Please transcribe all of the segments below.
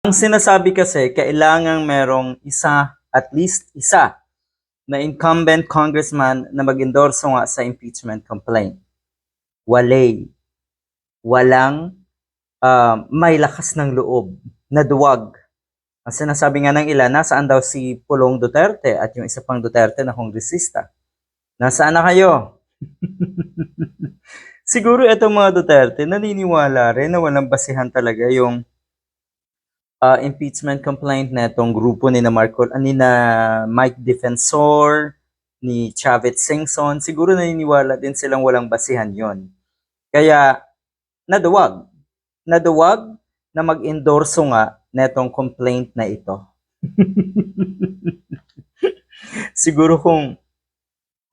Ang sinasabi kasi, kailangang merong isa, at least isa, na incumbent congressman na mag-endorso nga sa impeachment complaint. Walang may lakas ng loob na duwag. Ang sinasabi nga ng ilan, nasaan daw si Pulong Duterte at yung isa pang Duterte na kongresista? Nasaan na kayo? Siguro itong mga Duterte naniniwala rin na walang basihan talaga yung impeachment complaint na itong grupo ni na Mike Defensor, ni Chavit Singson. Siguro naniniwala din silang walang basihan yon. Kaya naduwag na mag-endorso nga netong complaint na ito. Siguro kung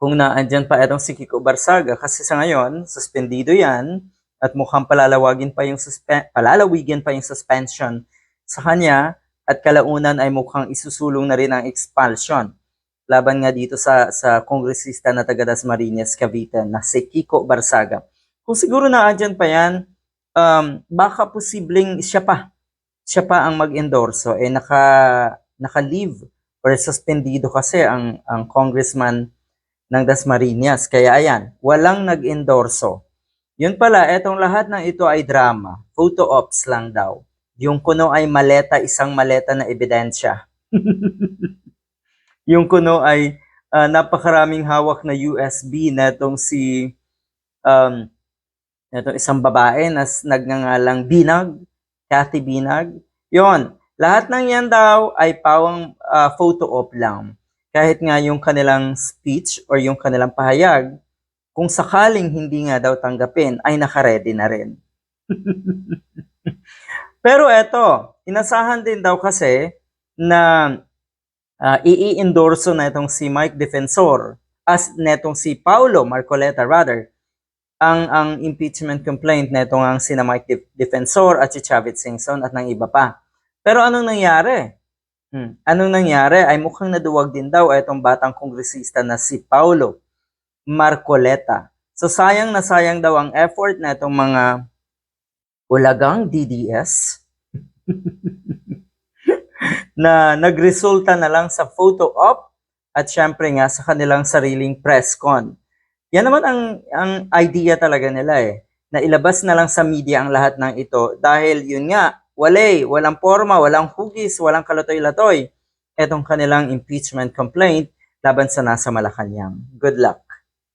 naandyan pa itong si Kiko Barsaga, kasi sa ngayon, suspendido yan, at mukhang palalawigin pa yung suspension sa kanya, at kalaunan ay mukhang isusulong na rin ang expulsion laban nga dito sa kongresista na taga Dasmariñas, Cavite na si Kiko Barsaga. Kung siguro naandyan pa yan, baka posibleng siya pa ang mag-endorso. Naka-leave or suspendido kasi ang congressman ng Dasmariñas. Kaya ayan, walang nag-endorso. Yun pala, etong lahat ng ito ay drama. Photo ops lang daw. Yung kuno ay isang maleta na ebidensya. Yung kuno ay napakaraming hawak na USB na itong itong isang babae na nagngangalang Binag, Cathy Binag. Yon, lahat ng yan daw ay pawang photo op lang. Kahit nga yung kanilang speech or yung kanilang pahayag, kung sakaling hindi nga daw tanggapin, ay nakaredy na rin. Pero eto, inasahan din daw kasi na i-endorso na itong si Mike Defensor, netong si Paulo Marcoleta rather, ang impeachment complaint na itong ang sina Mike Defensor at si Chavit Singson at ng iba pa. Pero anong nangyari? Anong nangyari ay mukhang naduwag din daw itong batang kongresista na si Paulo Marcoleta. So sayang na sayang daw ang effort na itong mga ulagang DDS na nagresulta na lang sa photo op at syempre nga sa kanilang sariling press con. Yan naman ang idea talaga nila na ilabas na lang sa media ang lahat ng ito dahil yun nga, walang forma, walang hugis, walang kalatoy-latoy etong kanilang impeachment complaint laban sa nasa Malacanang. Good luck.